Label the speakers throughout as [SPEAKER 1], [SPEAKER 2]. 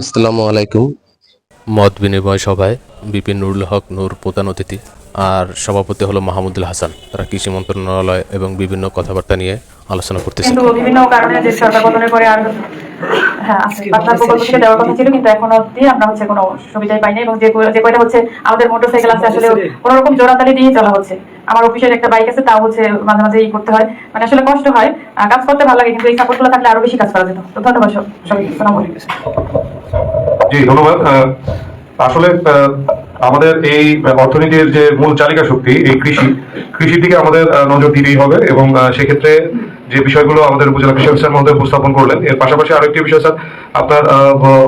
[SPEAKER 1] আসসালামু আলাইকুম। মত বিনিময় সভায় বিপিন নুরুল হক নূর প্রধান অতিথি আর সভাপতি হলো মাহমুদুল হাসান। তারা কৃষি মন্ত্রণালয় এবং বিভিন্ন কথাবার্তা নিয়ে আলোচনা করতেছে।
[SPEAKER 2] কিন্তু বিভিন্ন কারণে যে সরকার গঠনের পরে আর পাটনার প্রকল্প থেকে দেওয়ার কথা ছিল, কিন্তু এখনো অব্দি আমরা কোনো সুবিধাই পাইনি। এবং যে কয়টা আমাদের মোটরসাইকেল আছে, আসলে কোনো রকম জোড়াতালি দিয়ে চলা হচ্ছে। আমার অফিসের একটা বাইক আছে, তাও মাঝে মাঝে করতে হয়, মানে আসলে কষ্ট হয়। কাজ করতে ভালো লাগে, কিন্তু এই সাপোর্টগুলো থাকলে আরো বেশি কাজ করা যেত। তো ধন্যবাদ সবাইকে। আসসালামু আলাইকুম।
[SPEAKER 3] জি ধন্যবাদ। আসলে আমাদের এই অর্থনীতির যে মূল চালিকা শক্তি এই কৃষির দিকে আমাদের নজর দিতেই হবে। এবং সেক্ষেত্রে যে বিষয়গুলো আমাদের উপজেলা কৃষি অফিসার মধ্যে উপস্থাপন করলেন, এর পাশাপাশি আরেকটি বিষয় স্যার আপনার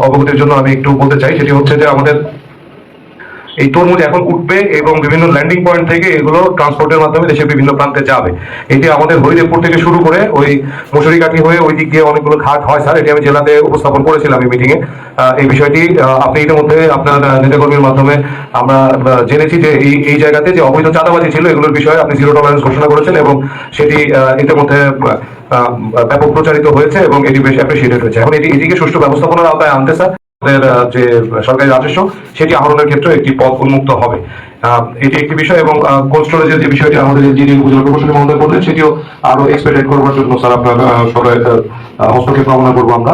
[SPEAKER 3] অবগতির জন্য আমি একটু বলতে চাই। সেটি হচ্ছে যে আমাদের এই তরমুজ এখন উঠবে এবং বিভিন্ন ল্যান্ডিং পয়েন্ট থেকে এগুলো ট্রান্সপোর্টের মাধ্যমে দেশের বিভিন্ন প্রান্তে যাবে। এটি আমাদের হরিদেবপুর থেকে শুরু করে ওই মশুরিকাঠি হয়ে ওই দিক দিয়ে অনেকগুলো ঘাট হয় স্যার। এটি আমি জেলাতে উপস্থাপন করেছিলাম এই মিটিংয়ে। এই বিষয়টি আপনি ইতিমধ্যে আপনার নেতাকর্মীর মাধ্যমে আমরা জেনেছি যে এই জায়গাতে যে অবৈধ চাঁদাবাজি ছিল এগুলোর বিষয়ে আপনি জিরো টলারেন্স ঘোষণা করেছেন এবং সেটি ইতিমধ্যে ব্যাপক প্রচারিত হয়েছে এবং এটি বেশ অ্যাপ্রিসিয়েটেড হয়েছে। এখন এটিকে সুষ্ঠু ব্যবস্থাপনার আওতায় আনতে স্যার যে সরকারি রাজস্ব সেটি আহরণের ক্ষেত্রে একটি পথ উন্মুক্ত হবে। এটি একটি বিষয়। এবং কোল্ড স্টোরেজের যে বিষয়টি আমাদের যিনি উপজেলা প্রকৌশলী মহোদয় বললেন, সেটিও আরো এক্সপেক্টেড করবার জন্য স্যার আপনার সবাই হস্তক্ষেপ কামনা করবো আমরা।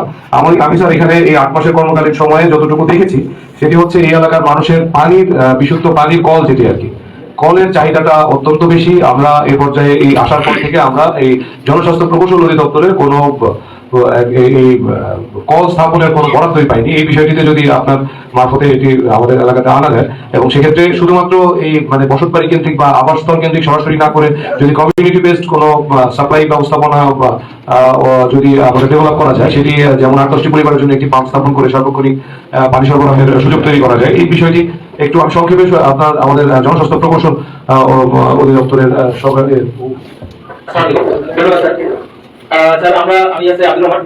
[SPEAKER 3] আমি স্যার এখানে এই 8 মাসের কর্মকালীন সময়ে যতটুকু দেখেছি সেটি হচ্ছে এই এলাকার মানুষের পানির বিশুদ্ধ পানির কল, যেটি আর কি কলের চাহিদাটা অত্যন্ত বেশি। আমরা এই পর্যায়ে এই আসার পর থেকে আমরা এই জনস্বাস্থ্য প্রকৌশল অধিদপ্তরের কোনো এই কল স্থাপনের কোনো বরাদ্দই পাইনি। এই বিষয়টিতে যদি আপনার মারফতে এটি আমাদের এলাকাতে আনা যায় এবং সেক্ষেত্রে শুধুমাত্র এই মানে বসতবাড়ি কেন্দ্রিক বা আবাসস্থল কেন্দ্রিক সরাসরি না করে যদি কমিউনিটি বেসড কোনো সাপ্লাই ব্যবস্থাপনা যদি আমাদের ডেভেলপ করা যায়, সেটি যেমন 8-10টি পরিবারের জন্য একটি পাম্প স্থাপন করে সার্বক্ষণিক পানি সরবরাহের সুযোগ তৈরি করা যায়, এই বিষয়টি একটু আমি সংক্ষেপে আপনার আমাদের জনস্বাস্থ্য প্রকৌশল অধিদপ্তরের সরকারের
[SPEAKER 4] স্যার আমি আছি আব্দুল রহমান।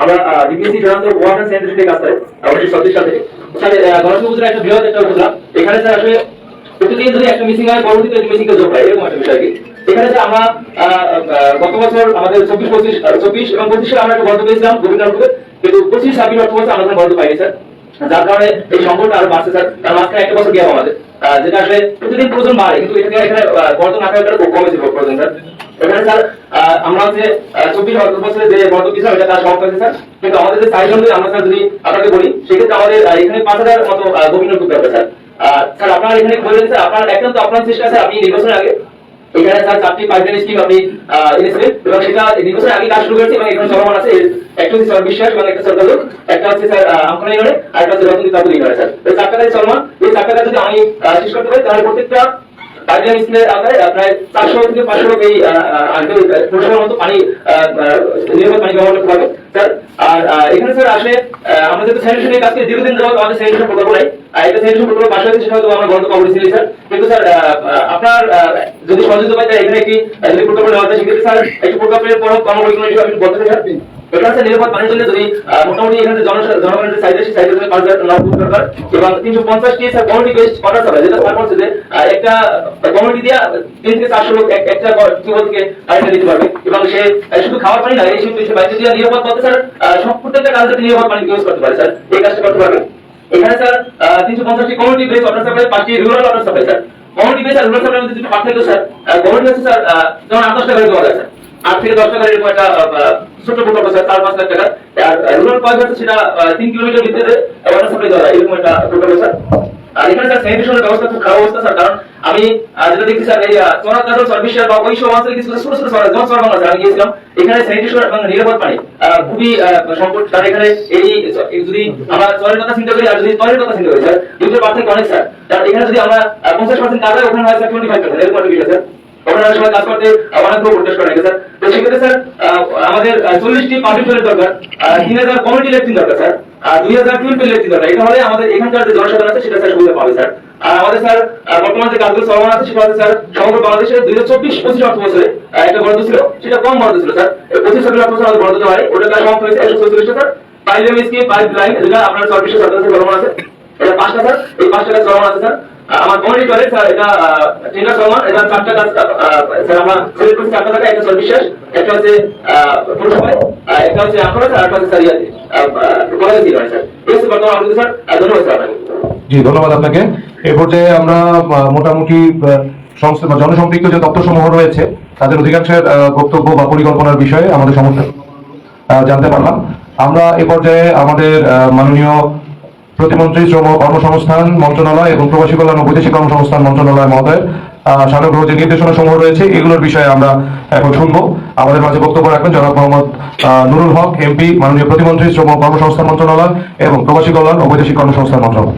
[SPEAKER 4] আমরা ডিপিএসসি জনতা ওয়াটার সায়েন্টিফিক কাজ করে 1936 সাল থেকে। স্যার গণস্বাস্থ্য উপজেলা একটা বৃহৎ একটা উপজেলা। এখানে স্যার আসলে প্রতিদিন যদি একটা মিসিং হয়, পরবর্তীতে মিসিং এর যোগ হয়, এরকম একটা বিষয় কি। এখানে যে আমরা গত বছর আমাদের 24 এবং 25 সালে আমরা একটা বরাদ্দ পেয়েছিলাম গোবিন্দপুরে, কিন্তু 25-26 অর্থ বছর আমরা কোনো বরাদ্দ পাইনি স্যার। যার কারণে এই সংকটটা আরো বাড়ছে স্যার। তার মাঝখানে একটা বছর গিয়ে আমাদের যেটা আসলে প্রতিদিন প্রয়োজন বাড়ে, কিন্তু এখানে বরাদ্দ না থাকার খুব কমেছে প্রয়োজন স্যার। এখানে স্যার আমরা 24 বছরে যে বরাদ্দ পেয়েছিলাম এটা তার সমাপ্ত হয়েছে স্যার। কিন্তু আমাদের যে সাইজ অনুযায়ী আমরা স্যার যদি আপনাকে বলি, সেক্ষেত্রে আমাদের এখানে 5000 মতো গোবিন্দপুর হবে স্যার। স্যার আপনারা এখানে বললেন স্যার আপনার একান্ত আপনার চেষ্টা স্যার, আপনি নির্বাচনের আগে এখানে স্যার 4টি পাইপলাইন স্কিম আপনি এনেছিলেন এবং সেটা নির্বাচনের আগে কাজ শুরু করেছে এবং এখানে চলমান আছে। একটা হচ্ছে স্যার বিশ্বাস এবং একটা সরকার, একটা হচ্ছে স্যার আমখানা ইউনিয়নে, আর একটা হচ্ছে রতন তাপুর ইউনিয়নে স্যার। এই 4টা কাজ চলমান। এই 4টা কাজ যদি আমি শেষ করতে পারি, তাহলে প্রত্যেকটা পাইপলাইন স্কিমের আকারে প্রায় 400 থেকে 500 লোক এই পরিষেবার মতো পানি নিরাপদ পানি ব্যবহার করতে পারবে স্যার। আর এখানে স্যার আসলে আমরা যেহেতু স্যানিটেশনের কাজকে দীর্ঘদিন যাবত আমাদের স্যানিটেশন প্রকল্প নাই, একটা স্যানিটেশন প্রকল্প পাশে হয়েছে, সেটা হয়তো আমরা বন্ধ করেছি স্যার। কিন্তু স্যার আপনার যদি সহযোগিতা পাই, এখানে একটি যদি প্রকল্প নেওয়া যায়, সেক্ষেত্রে স্যার একটি প্রকল্পের পর কর্মপরিকল্পনা হিসেবে আপনি বলতে চাই স্যার। এখানে স্যার নিরাপদ পানির জন্য যদি মোটামুটি এখানে জনগণের যে চাহিদা, সেই চাহিদা 5000 দরকার এবং 350টি স্যার কমিউনিটি বেসড করা যাবে, যেটা স্যার বলছে যে একটা কমিউনিটি দিয়ে 3 থেকে 400 লোক একটা টিউবওয়েল থেকে পানিটা দিতে পারবে এবং সে শুধু খাওয়ার পানি না, এই সে বাইরে দিয়ে নিরাপদ পথে স্যার সব প্রত্যেকটা কাজে নিরাপদ পানি ইউজ করতে পারে স্যার। এই কাজটা করতে পারবে। এখানে স্যার 350টি কমিউনিটি বেসড ওয়াটার সাপ্লাই, 5টি rural water supply sir. Community based আর রুরাল সাপ্লাই মধ্যে দুটো পার্থক্য স্যার। কমিউনিটি হচ্ছে স্যার যেমন 8-10 টাকা দেওয়া যায় স্যার, 8 থেকে 10 টাকা এরকম একটা ছোট প্রকল্প স্যার, 4-5 লাখ টাকা। আর রুরাল পয়েন্ট হচ্ছে সেটা 3 কিলোমিটার ভিতরে ওয়াটার সাপ্লাই দেওয়া যায়, এরকম একটা প্রকল্প স্যার। আর এখানে স্যার স্যানিটেশনের ব্যবস্থা খুব খারাপ অবস্থা স্যার। কারণ আমি যেটা দেখছি স্যার, এই চোরাকাজল সার্ভিস বা ওই সব অঞ্চলে কিছু ছোট ছোট শহর যেমন চরবাংলা স্যার আমি গিয়েছিলাম, এখানে স্যানিটেশন এবং নিরাপদ পানি খুবই সংকট স্যার। এখানে এই যদি আমরা চরের কথা চিন্তা করি আর যদি তরের কথা চিন্তা করি স্যার, দুটোর পার্থক্য অনেক স্যার। কারণ এখানে যদি আমরা 50% কাজ হয়, ওখানে হয় স্যার 25%, এরকম একটা বিষয় স্যার। ওখানে সময় কাজ করতে অনেকগুলো প্রচেষ্টা করা স্যার। তো সেক্ষেত্রে স্যার আমাদের 40টি পাবলিক টয়লেট দরকার, 3000 কমিউনিটি ল্যাট্রিন দরকার স্যার, 2000 টিউবওয়েল ল্যাট্রিন দরকার। এটা হলে আমাদের এখানকার যে জনসাধারণ আছে সেটা স্যার সুবিধা পাবে স্যার। আর আমাদের স্যার বর্তমানে যে কাজগুলো চলমান আছে সেটা হচ্ছে স্যার সমগ্র বাংলাদেশে 2024-25 অর্থ বছরে একটা বরাদ্দ ছিল, সেটা কম বরাদ্দ ছিল স্যার। 25 অর্থ বছর আমাদের বরাদ্দ দেওয়া হয়, ওটা কাজ সমাপ্ত হয়েছে 144টা স্যার। পাইপলাইন স্কিম, পাইপলাইন যেটা আপনার সার্ভিসের সাথে চলমান আছে, এটা 5টা স্যার। এই 5টা কাজ চলমান আছে স্যার। আমার কমিউনিটি টয়লেট স্যার, এটা টেন্ডার চলমান, এটা 4টা কাজ স্যার আমরা সিলেক্ট করছি। 4টা টাকা, একটা সর্ববিশ্বাস, একটা হচ্ছে পুরসভায়, একটা হচ্ছে আমরা স্যার, একটা হচ্ছে স্যার কলেজে দিল স্যার। এই হচ্ছে বর্তমান আবুল স্যার, ধন্যবাদ স্যার আপনাকে।
[SPEAKER 3] জি ধন্যবাদ আপনাকে। এ পর্যায়ে আমরা মোটামুটি সংস্থা বা জনসম্পৃক্ত যে তথ্য সমূহ রয়েছে তাদের অধিকাংশের বক্তব্য বা পরিকল্পনার বিষয়ে আমাদের সমস্যা জানতে পারলাম। আমরা এ পর্যায়ে আমাদের মাননীয় প্রতিমন্ত্রী শ্রম কর্মসংস্থান মন্ত্রণালয় এবং প্রবাসী কল্যাণ ও বৈদেশিক কর্মসংস্থান মন্ত্রণালয় মহোদয়ের সানুগ্রহ যে নির্দেশনা সমূহ রয়েছে এগুলোর বিষয়ে আমরা এখন শুনবো। আমাদের মাঝে বক্তব্য রাখবেন জনাব মোহাম্মদ নুরুল হক এমপি, মাননীয় প্রতিমন্ত্রী শ্রম কর্মসংস্থান মন্ত্রণালয় এবং প্রবাসী কল্যাণ ও বৈদেশিক কর্মসংস্থান মন্ত্রণালয়।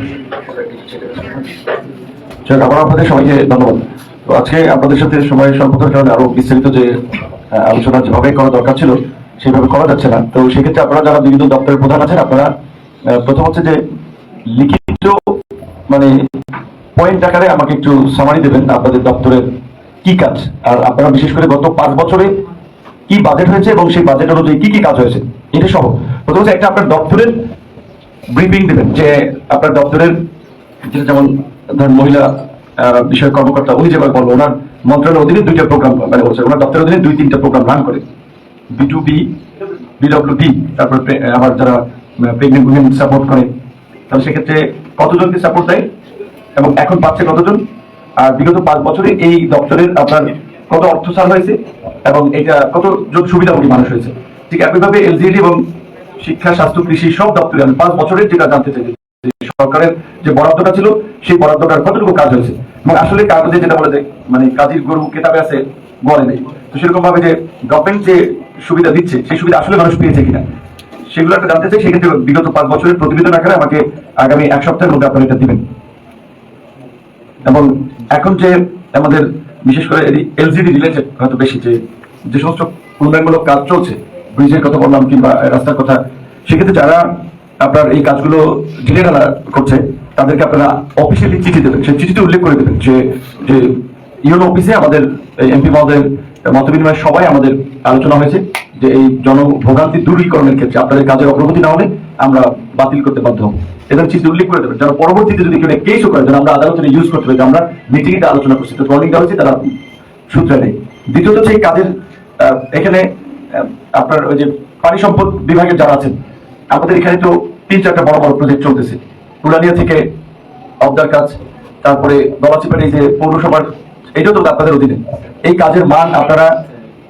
[SPEAKER 5] আবার আপনাদের সবাইকে ধন্যবাদ। তো আজকে আপনাদের সাথে সময় স্বল্পতার কারণে আরো বিস্তারিত যে আলোচনা যেভাবে করা দরকার ছিল সেভাবে করা যাচ্ছে না। তো সেক্ষেত্রে আপনারা যারা বিভিন্ন দপ্তরের প্রধান আছেন, আপনারা প্রথম হচ্ছে যে লিখিত মানে পয়েন্ট আকারে আমাকে একটু সামারি দেবেন আপনাদের দপ্তরের কি কাজ, আর আপনারা বিশেষ করে গত 5 বছরে কি বাজেট হয়েছে এবং সেই বাজেট অনুযায়ী কি কি কাজ হয়েছে এটা সহ। প্রথম হচ্ছে একটা আপনার দপ্তরের ব্রিফিং দেবেন যে আপনার দপ্তরের যেমন ধরেন মহিলা বিষয়ক কর্মকর্তা উনি যেভাবে বলবো ওনার মন্ত্রণালয়ের অধীনে 2টা প্রোগ্রাম মানে বলছে ওনার দপ্তরের অধীনে 2-3টা প্রোগ্রাম রান করে, B2B, BWP, তারপর আবার যারা প্রেগনেন্ট উইমেন সাপোর্ট করে, তাহলে সেক্ষেত্রে কতজনকে সাপোর্ট দেয় এবং এখন পাচ্ছে কতজন, আর বিগত 5 বছরে এই দপ্তরের আপনার কত অর্থ ছাড় হয়েছে এবং এটা কতজন সুবিধাভোগী মানুষ হয়েছে। ঠিক একইভাবে এলজিডি এবং শিক্ষা, স্বাস্থ্য, কৃষি সব দপ্তরে আমি 5 বছরের যেটা জানতে চাই সরকারের যে বরাদ্দটা ছিল সেই বরাদ্দটার কতটুকু কাজ হয়েছে এবং আসলে কাগজে যেটা বলে যে মানে কাজীর গরু কেতাবে আছে বলে নেই, তো সেরকম ভাবে যে গভর্নমেন্ট যে সুবিধা দিচ্ছে সেই সুবিধা আসলে মানুষ পেয়েছে কিনা সেগুলো একটা জানতে চাই। সেক্ষেত্রে বিগত 5 বছরের প্রতিবেদন আকারে আমাকে আগামী 1 সপ্তাহের মধ্যে আপনারা এটা দিবেন। এবং এখন যে আমাদের বিশেষ করে এলজিডি রিলেটেড হয়তো বেশি যে সমস্ত উন্নয়নমূলক কাজ চলছে, ব্রিজের কথা বললাম কিংবা রাস্তার কথা, সেক্ষেত্রে যারা আপনার এই কাজগুলো ঢিলে ঢালা করছে তাদেরকে আপনারা অফিসিয়ালি চিঠি দেবেন, সেই চিঠিতে উল্লেখ করে দেবেন যে ইউনো অফিসে আমাদের এমপি মহোদয়ের মতবিনিময় সবাই আমাদের আলোচনা হয়েছে যে এই জনভোগান্তি দূরীকরণের ক্ষেত্রে আপনাদের কাজের অগ্রগতি না হলে আমরা বাতিল করতে বাধ্য হব। এদের চিঠি উল্লেখ করে দেবেন যেন পরবর্তীতে যদি কেউ কেসও করে যেন আমরা আদালতে ইউজ করতে পারি, আমরা মিটিংটা আলোচনা করছি, তো ওয়ার্নিং দেওয়া হয়েছে তারা সূত্রে নেই। দ্বিতীয়ত হচ্ছে এই কাজের এখানে আপনার ওই যে পানি সম্পদ বিভাগের যারা আছেন আমাদের এখানে তো 3-4টা বড় বড় প্রজেক্ট চলতেছে, পুরানিয়া থেকে অবদার কাজ, তারপরে গলাচিপাড়ি যে পৌরসভার, এটাও তো আপনাদের অধীনে। এই কাজের মান আপনারা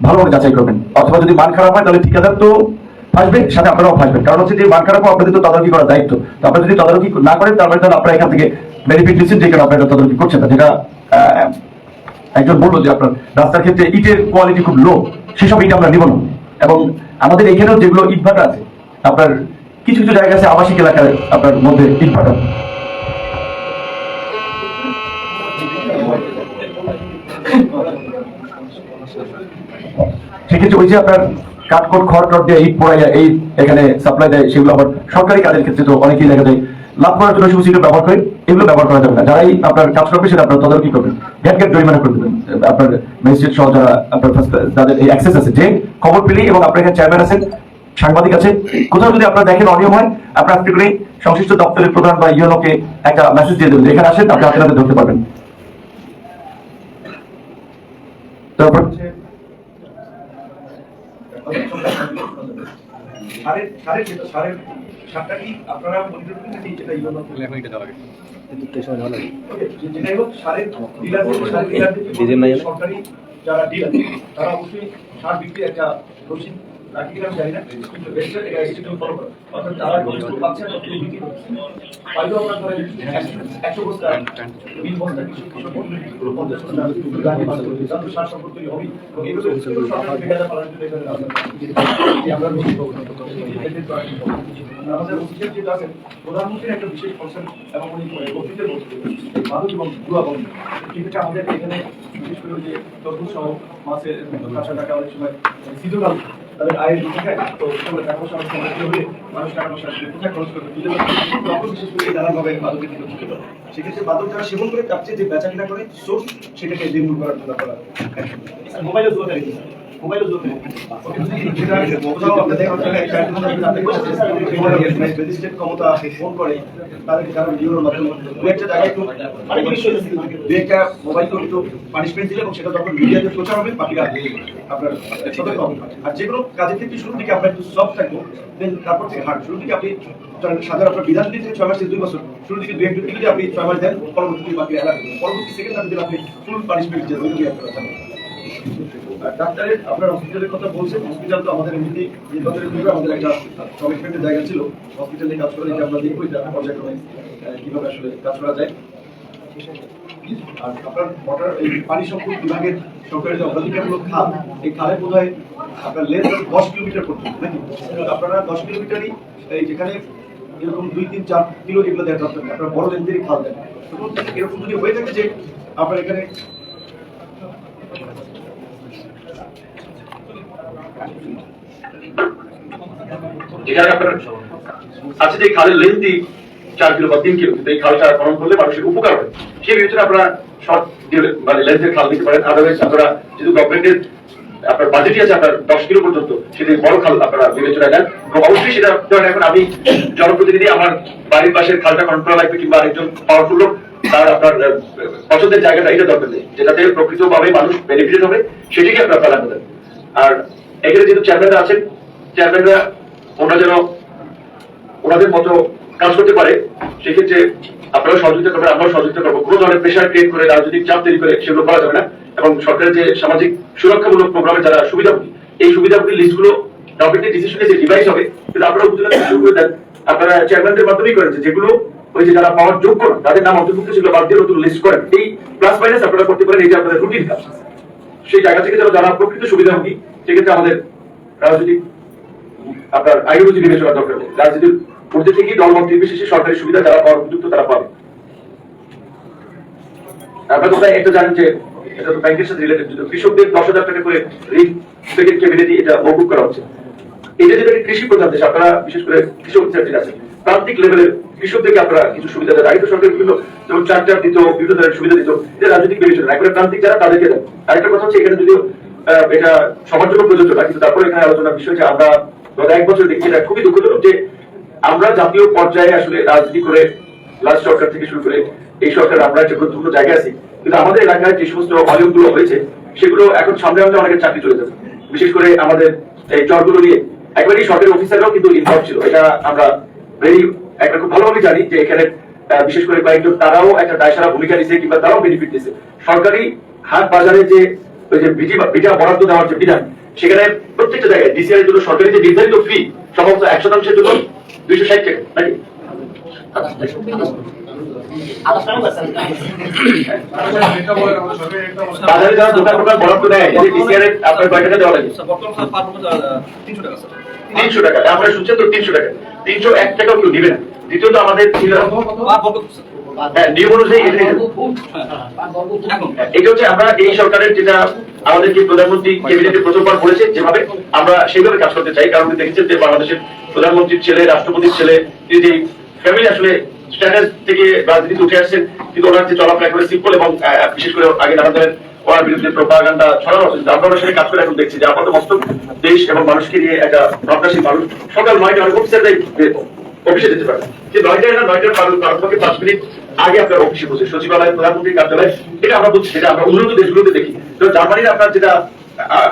[SPEAKER 5] ভালোভাবে যাচাই করবেন, অথবা যদি মান খারাপ হয় তাহলে ঠিকাদার তো আসবে, সাথে আপনারাও আসবেন। কারণ হচ্ছে যে মান খারাপ হয় আপনাদের তো তদারকি করার দায়িত্ব, তো আপনারা যদি তদারকি না করেন তাহলে আপনারা এখান থেকে বেনিফিট দিচ্ছেন যে কারণে আপনারা তদারকি করছেন না। যেটা একজন বললো যে আপনার রাস্তার ক্ষেত্রে ইটের কোয়ালিটি খুব লো, সেসব ইট আমরা নিব না। এবং আমাদের এখানেও যেগুলো ইট ভাটা আছে, আপনার কিছু কিছু জায়গা আছে আবাসিক এলাকায় আপনার মধ্যে ইট ভাটা, সেক্ষেত্রে ওই যে আপনার কাঠকোট খড় দিয়ে ইট পোড়াইয়া এই এখানে সাপ্লাই দেয়, সেগুলো আবার সরকারি কাজের ক্ষেত্রে তো অনেকেই দেখা যায় লাভ করার জন্য সুবিধা ব্যবহার করে, এগুলো ব্যবহার করা যাবে না। যারাই আপনার কাজ করবে সেটা আপনার তদারকি করবেন, ঘ্যাট জরিমানা করে দেবেন। আপনার ম্যাজিস্ট্রেট সহ যারা আপনার যাদের এই অ্যাক্সেস আছে, যে খবর পেলেই, এবং আপনার এখানে চেয়ারম্যান আছেন, সাংবাদিক আছে, কোথাও যদি আপনারা দেখেন অনিয়ম হয় আপনার আজকে করে সংশ্লিষ্ট দপ্তরের প্রধান বা ইউনোকে একটা মেসেজ দিয়ে দেবেন, এখানে আসেন আপনি হাতে হাতে ধরতে পারবেন। তারপর
[SPEAKER 6] সরকারি যারা ডিলার তারা অবশ্যই সার বিক্রি একটা রসিদ রাখি কিনা জানি না, কিন্তু বেস্টের এটা স্টেডিয়াম ফলো করে, অর্থাৎ তারা যতটুকু পাচ্ছে ততটুকু বিক্রি করছে। পাইলেও আপনার ধরেন 100 বস্তা 20 বস্তা কিছু 50 বস্তা গাড়ি পাস করতে তাদের সার সম্পদ তৈরি হবে, এবং এগুলো সরকারি ঠিকাদার পালনের জন্য এখানে আমরা রসিদ পাবো। আমাদের অফিসের যেটা আছে প্রধানমন্ত্রীর একটা বিশেষ কনসার্ন এবং উনি বক্তৃতার মধ্যে মাদক এবং গুয়া বন্ধ, সেক্ষেত্রে আমাদের এখানে বিশেষ করে যে তরমুজ সহ মাছের কাঁচা টাকা অনেক সময় সিজনাল তাদের আয়ের দিকে যায়, তো টাকা পয়সা অনেক সময় হলে মানুষ টাকা পয়সা কোথায় খরচ করবে তুলে তখন বিশেষ করে নানাভাবে মাদকের দিকে ঢুকে পড়ে। সেক্ষেত্রে মাদক যারা সেবন করে তার চেয়ে যে বেচা কিনা করে সোর্স সেটাকে নির্মূল করার জন্য করা মোবাইলে দোয়া মোবাইলও জরুরি। কোথাও আপনাদের ম্যাজিস্ট্রেট ক্ষমতা ফোন করে তাদেরকে তারা ভিডিওর মাধ্যমে দু একটা জায়গায় একটু অনেক বিষয় দু একটা মোবাইল তো একটু পানিশমেন্ট দিলে এবং সেটা তখন মিডিয়াতে প্রচার হবে, বাকিরা আপনার সতর্ক হবে। আর যে কোনো কাজের ক্ষেত্রে শুরু থেকে আপনার একটু সফট থাকবো, দেন তারপর থেকে হার্ড। শুরু থেকে আপনি সাধারণ আপনার বিধান দিতে 6 মাস থেকে 2 বছর, শুরু থেকে 2 যদি আপনি 6 মাস দেন, পরবর্তী বাকি পরবর্তী সেকেন্ড আপনি ফুল পানিশমেন্ট দিতে ওই ডাক্তারের আপনার হসপিটালের কথা বলছেন। হসপিটাল তো আমাদের এমনিতেই নির্বাচনের পূর্বে আমাদের একটা কমিটমেন্টের জায়গা ছিল হসপিটালে কাজ করে, যে আমরা দেখবো এটা পর্যায়ক্রমে কিভাবে আসলে কাজ করা যায়। আর আপনার ওয়াটার এই পানি সম্পদ বিভাগের সরকারের যে অগ্রাধিকারমূলক খাল, এই খালে বোধ হয় আপনার লেন্থ 10 কিলোমিটার পর্যন্ত নাকি? আপনারা 10 কিলোমিটারই এই যেখানে এরকম 2, 3, 4 কিলো এগুলো দেওয়ার দরকার নেই, আপনারা বড় লেন্থেরই খাল দেন। এরকম যদি হয়ে থাকে যে আপনার এখানে
[SPEAKER 4] যেখানে আপনার আছে যে খালের লেন্থই 4 কিলো বা 3 কিলো, কিন্তু এই খালটা খনন করলে মানুষের উপকার হয়, সেই বিবেচনা আপনারা শর্ট মানে লেন্থের খাল দিতে পারেন। আদারওয়াইজ আপনারা যেহেতু গভর্নমেন্টের আপনার বাজেটই আছে আপনার 10 কিলো পর্যন্ত, সেটি বড় খাল আপনারা বিবেচনায় নেন। এবং অবশ্যই সেটা এখন আমি জনপ্রতিনিধি, আমার বাড়ির পাশের খালটা খনন করা লাগবে, কিংবা আরেকজন পাওয়ারফুল লোক তার আপনার পছন্দের জায়গাটা এটা দরকার নেই, যেটাতে প্রকৃতভাবে মানুষ বেনিফিটেড হবে সেটিকে আপনারা প্রাধান্য দেন। আর এখানে যেহেতু চেয়ারম্যানরা আছেন, চেয়ারম্যানরা ওনারা যেন ওনাদের মতো কাজ করতে পারে, সেক্ষেত্রে আপনারা সহযোগিতা করবেন, আমরাও সহযোগিতা করবো। কোনো ধরনের প্রেশার ক্রিয়েট করে রাজনৈতিক চাপ তৈরি করে সেগুলো করা যাবে না। এবং সরকারের যে সামাজিক সুরক্ষামূলক প্রোগ্রামের যারা সুবিধাভোগী, এই সুবিধাভোগীর লিস্টগুলো গভর্নমেন্টের ডিসিশনে যে ডিভাইস হবে, কিন্তু আপনারা উপজেলা থেকে শুরু করে দেন, আপনারা চেয়ারম্যানদের মাধ্যমেই করেন, যেগুলো ওই যে যারা পাওয়ার যোগ্য না তাদের নাম অন্তর্ভুক্ত ছিল বাদ দিয়ে নতুন লিস্ট করেন। এই প্লাস মাইনাস আপনারা করতে পারেন, এই যে আপনাদের রুটিন কাজ। সেই জায়গা থেকে যারা প্রকৃত সুবিধাভোগী, সেক্ষেত্রে আমাদের রাজনৈতিক আপনার আইডিওলজি বিবেচনা দরকার নেই। রাজনীতির মধ্যে থেকেই দলমত নির্বিশেষে সরকারি সুবিধা যারা পাওয়ার উপযুক্ত তারা পাবে। আপনারা কোথায় একটা জানেন যে এটা তো ব্যাংকের সাথে রিলেটেড, কৃষকদের 10,000 টাকা করে ঋণ থেকে ক্যাবিনেটে এটা মৌকুফ করা হচ্ছে। এটা যেটা কৃষি প্রধান দেশ, আপনারা বিশেষ করে কৃষক অফিসার আছে প্রান্তিক লেভেলের কৃষকদেরকে আপনারা কিছু সুবিধা দেন। আগে তো সরকার বিভিন্ন যেমন চার্টার দিত, বিভিন্ন ধরনের সুবিধা দিত, এটা রাজনৈতিক বিবেচনা। একবারে প্রান্তিক যারা তাদেরকে দেন। আরেকটা কথা হচ্ছে, এখানে যদিও এটা সবার জন্য প্রযোজ্য না, কিন্তু তারপরে এখানে আলোচনার বিষয় যে আমরা গত 1 বছর দেখছি, এটা খুবই দুঃখজনক যে আমরা জাতীয় পর্যায়ে আসলে রাজনীতি করে লাস্ট সরকার থেকে শুরু করে এই সরকার আমরা যে গুরুত্বপূর্ণ জায়গায় আছি, কিন্তু আমাদের এলাকায় যে সমস্ত অনিয়মগুলো হয়েছে সেগুলো এখন সামনে আমাদের অনেকের চাকরি চলে যাবে। বিশেষ করে আমাদের এই চরগুলো নিয়ে একবারই সরকারি অফিসাররাও কিন্তু ইনভলভ ছিল। এটা আমরা একটা খুব ভালোভাবে জানি যে এখানে বিশেষ করে কয়েকজন তারাও একটা দায়সারা ভূমিকা নিচ্ছে, কিংবা তারাও বেনিফিট দিচ্ছে। সরকারি হাট বাজারে যে ওই যে বিটা বরাদ্দ দেওয়ার যে বিধান, সেখানে প্রত্যেকটা জায়গায় ডিসিআর এর জন্য সরকারি যে নির্ধারিত ফি সমস্ত 100% জন্য 260 টাকা নাকি? বাজারে যারা দোকান বরাদ্দ দেয়, ডিসিআর এর আপনার কয় টাকা দেওয়া লাগে? 300 টাকা। আমরা শুনছেন তো 300 টাকা, 301 টাকাও কেউ দিবে না। দ্বিতীয়ত আমাদের নিয়ম অনুযায়ী এটা হচ্ছে আমরা এই সরকারের যেটা আমাদেরকে প্রধানমন্ত্রী ক্যাবিনেটে প্রথমবার বলেছে, যেভাবে আমরা সেইভাবে কাজ করতে চাই। কারণ দেখেছেন যে বাংলাদেশের প্রধানমন্ত্রীর ছেলে, রাষ্ট্রপতির ছেলে, যে ফ্যামিলি আসলে স্ট্যাটাস থেকে রাজনীতিতে উঠে আসছেন, কিন্তু ওনার যে চলাফেরা করে সিম্পল, এবং বিশেষ করে আগে নানা ধরনের ওনার বিরুদ্ধে প্রোপাগান্ডা ছড়ানো হচ্ছে। আমরা ওনার সাথে কাজ করে এখন দেখছি যে আমাদের মস্তক দেশ এবং মানুষকে নিয়ে একটা প্রত্যাশী মানুষ সকাল 9টায় অনেক অফিসাররাই অফিসে যেতে পারে, যে 9টায় না 9টার 5 মিনিট আগে আপনার অফিসে বসে সচিবালয়, প্রধানমন্ত্রীর কার্যালয়, এটা আমরা বুঝছি, যেটা আমরা উন্নত দেশগুলোতে দেখি। তো জার্মানির আপনার যেটা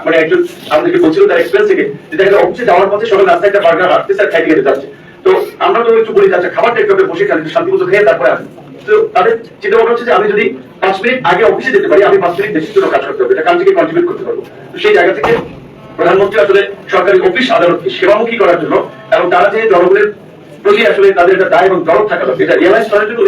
[SPEAKER 4] মানে একজন আমাদেরকে বলছিল তার এক্সপিরিয়েন্স থেকে, যেটা একটা অফিসে যাওয়ার পথে সকাল রাস্তায় একটা বার্গার আসতেছে আর খাইতে খেতে যাচ্ছে। তো আমরা তো একটু বলি যাচ্ছে খাবারটা একটু বসে খালি শান্তিমতো খেয়ে তারপরে আসি। তো তাদের চিন্তা ভাবনা হচ্ছে যে আমি যদি 5 মিনিট আগে অফিসে যেতে পারি, আমি 5 মিনিট দেশের জন্য কাজ করতে হবে, এটা কাজ থেকে কন্ট্রিবিউট করতে পারবো। তো সেই জায়গা থেকে প্রধানমন্ত্রী আসলে সরকারি অফিস আদালতকে সেবামুখী করার জন্য, এবং তারা যে জনগণের প্রতি আসলে তাদের একটা দায় এবং দরদ থাকা দরকার, এটা রিয়েলাইজ করার জন্য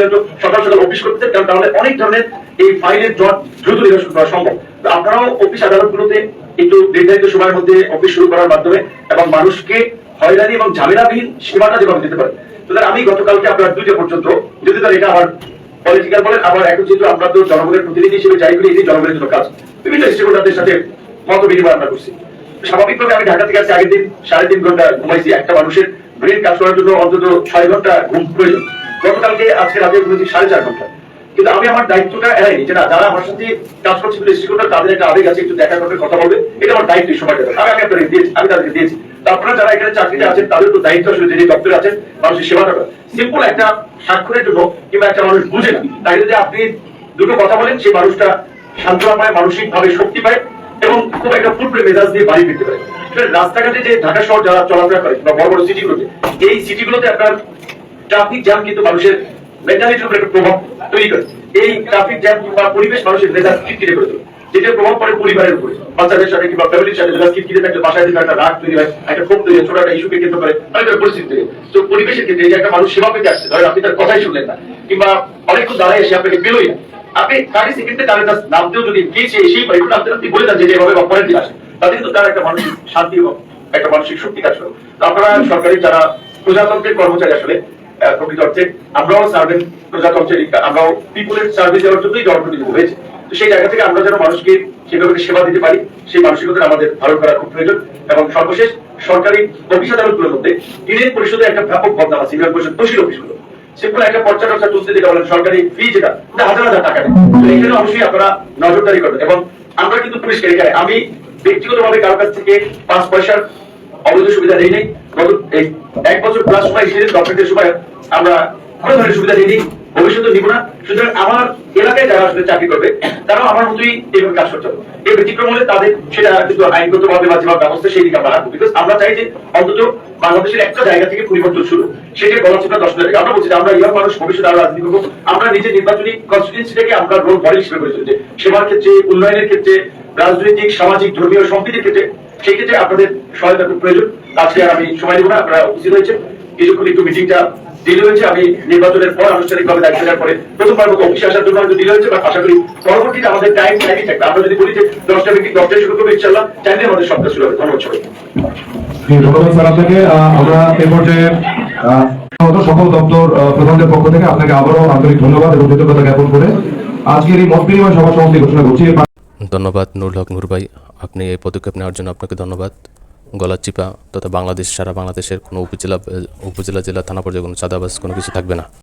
[SPEAKER 4] সকাল সকাল অফিস করতে, কারণ তাহলে অনেক ধরনের এই ফাইলের জট দ্রুত নিরসন করা সম্ভব। তো আপনারাও অফিস আদালতগুলোতে একটু নির্ধারিত সময়ের মধ্যে অফিস শুরু করার মাধ্যমে এবং মানুষকে হয়রানি এবং ঝামেলাবিহীন সেবাটা যেভাবে দিতে পারে। তো আমি গতকালকে আপনার 2টা পর্যন্ত, যদি তার এটা আমার পলিটিক্যাল বলেন, আবার এখন যেহেতু আমরা তো জনগণের প্রতিনিধি হিসেবে যাই করি, এই জনগণের জন্য কাজ, বিভিন্ন স্টেকহোল্ডারদের সাথে মত বিনিময় আমরা করছি। স্বাভাবিকভাবে আমি ঢাকা থেকে আসছি, আগের দিন 3.5 ঘন্টা ঘুমাইছি। একটা মানুষের ব্রেন কাজ করার জন্য অন্তত 6 ঘন্টা ঘুম প্রয়োজন। গতকালকে আজকে রাতে ঘুমেছি 4.5 ঘন্টা।
[SPEAKER 6] কিন্তু আমি আমার দায়িত্বটা এড়াইনি, যে না যারা আমার সাথে কাজ করছে স্টেকহোল্ডার তাদের একটা আবেগ আছে, একটু দেখা করবে, কথা বলবে, এটা আমার দায়িত্ব এই সময়টা। আমি আপনাদের দিয়েছি, আমি তাদেরকে দিয়েছি। তো আপনারা যারা এখানে চাকরিতে আছেন তাদের তো দায়িত্ব আসলে যে দপ্তরে আছেন মানুষের সেবা করা। সিম্পল একটা স্বাক্ষরের জন্য কিংবা একটা মানুষ বুঝে না, তাই যদি আপনি দুটো কথা বলেন সেই মানুষটা সান্ত্বনা পায়, মানসিক ভাবে শক্তি পায় এবং খুব একটা ফুটপ্রে মেজাজ দিয়ে বাড়ি ফিরতে পারে। রাস্তাঘাটে যে ঢাকা শহর যারা চলাফেরা করে বা বড় বড় সিটিগুলোতে, এই সিটিগুলোতে আপনার ট্রাফিক জ্যাম কিন্তু মানুষের মেন্টালিটির উপর একটা প্রভাব তৈরি করে। এই ট্রাফিক জ্যাম বা পরিবেশ মানুষের মেজাজ খিটখিটে করে তোলে, যেটা প্রভাব পড়ে পরিবারের উপরে, বাচ্চাদের সাথে কিংবা ফ্যামিলির সাথে মেজাজ খিটখিটে থাকলে বাসায় যদি একটা রাগ তৈরি হয়, একটা ক্ষোভ তৈরি হয়, ছোট একটা ইস্যুকে কেন্দ্র করে অনেক পরিস্থিতি তৈরি হয়। তো পরিবেশের ক্ষেত্রে এই যে একটা মানুষ সেবা পেতে আসছে, ধরেন আপনি তার কথাই শুনলেন না কিংবা অনেকক্ষণ দাঁড়ায় এসে আপনাকে পেলোই না, আপনি 30 সেকেন্ডে তার নামতেও যদি গিয়েছে এসেই পারে একটু নামতে বলে দেন যে এভাবে বা পরের দিন আসে, তাতে কিন্তু তার একটা মানসিক শান্তি এবং একটা মানসিক শক্তি কাজ করে। তো আপনারা সরকারি যারা প্রজাতন্ত্রের কর্মচারী, আসলে প্রকৃত অর্থে আমরাও সার্ভেন্ট প্রজাতন্ত্রের, আমরাও পিপুলের সার্ভিস দেওয়ার জন্যই জনপ্রতিনিধি হয়েছে। তো সেই জায়গা থেকে আমরা যেন মানুষকে সেভাবে সেবা দিতে পারি, সেই মানসিকতা আমাদের ধারণ করা খুব প্রয়োজন। এবং সর্বশেষ সরকারি অফিস আদালতগুলোর মধ্যে ইউনিয়ন পরিষদে একটা ব্যাপক বদনাম আছে। ইউনিয়ন পরিষদ তহসিল অফিসগুলো সিম্পল একটা পর্চা তুলতে যেটা বলেন সরকারি ফি, যেটা হাজার হাজার টাকা নেয়। তো এখানে অবশ্যই আপনারা নজরদারি করবেন। এবং আমরা কিন্তু পরিষ্কার, এখানে আমি ব্যক্তিগতভাবে কারোর কাছ থেকে 5 পয়সার অবৈধ সুবিধা নেই নেই। গত 1 বছর প্লাস সময় এসেছিলেন ডক্টরদের সময় আমরা কোনো ধরনের সুবিধা নেই, ভবিষ্যতে নিব না। সুতরাং আমার এলাকায় যারা আসলে চাকরি করবে তারাও আমার মতোই এইভাবে কাজ করতে হবে। এই ব্যতিক্রম হলে তাদের সেটা কিন্তু আইনগত ভাবে বা যেভাবে ব্যবস্থা সেই দিকে আমরা রাখবো। বিকজ আমরা চাই যে অন্তত বাংলাদেশের একটা জায়গা থেকে পরিবর্তন শুরু, সেটা গণচিন্তা 10 থেকে আমরা বলছি যে আমরা ইয়া মানুষ ভবিষ্যতে আরো রাজনীতি করবো। আমরা নিজের নির্বাচনী কনস্টিটিউয়েন্সিটাকে আমরা রোল মডেল হিসেবে করে চলছি, সেবার ক্ষেত্রে, উন্নয়নের ক্ষেত্রে, রাজনৈতিক, সামাজিক, ধর্মীয় সম্প্রীতির ক্ষেত্রে। সেই ক্ষেত্রে আপনাদের সহায়তা খুব প্রয়োজন। আজকে আমি সময় দেবো না, আপনারা উপস্থিত হয়েছে, কিছুক্ষণ একটু মিটিংটা ডিলে হয়েছে। আমি নির্বাচনের পর আনুষ্ঠানিকভাবে দায়িত্ব নেওয়ার পরে প্রথমবার মতো অফিসে আসার জন্য হয়তো ডিলে হয়েছে, বা আশা করি পরবর্তীতে আমাদের টাইমই থাকবে। আমরা যদি বলি যে 10টা মিটিং 10টায় শুরু করবো, ইনশাআল্লাহ টাইমে আমাদের সবটা শুরু হবে। ধন্যবাদ সবাই।
[SPEAKER 3] ধন্যবাদ স্যার আপনাকে। আমরা এই পর্যায়ে সকল দপ্তর প্রধানদের পক্ষ থেকে আপনাকে আবারও আন্তরিক ধন্যবাদ এবং কৃতজ্ঞতা জ্ঞাপন করে আজকের এই মত বিনিময় সভা সমাপ্তি ঘোষণা করছি।
[SPEAKER 1] ধন্যবাদ নুরুল হক নূর ভাই, আপনি এই পদক্ষেপ নেওয়ার জন্য আপনাকে ধন্যবাদ। গলাচিপা তথা বাংলাদেশ, সারা বাংলাদেশের কোনো উপজেলা, জেলা, থানা পর্যায়ে কোনো চাঁদাবাজ কোনো কিছু থাকবে না।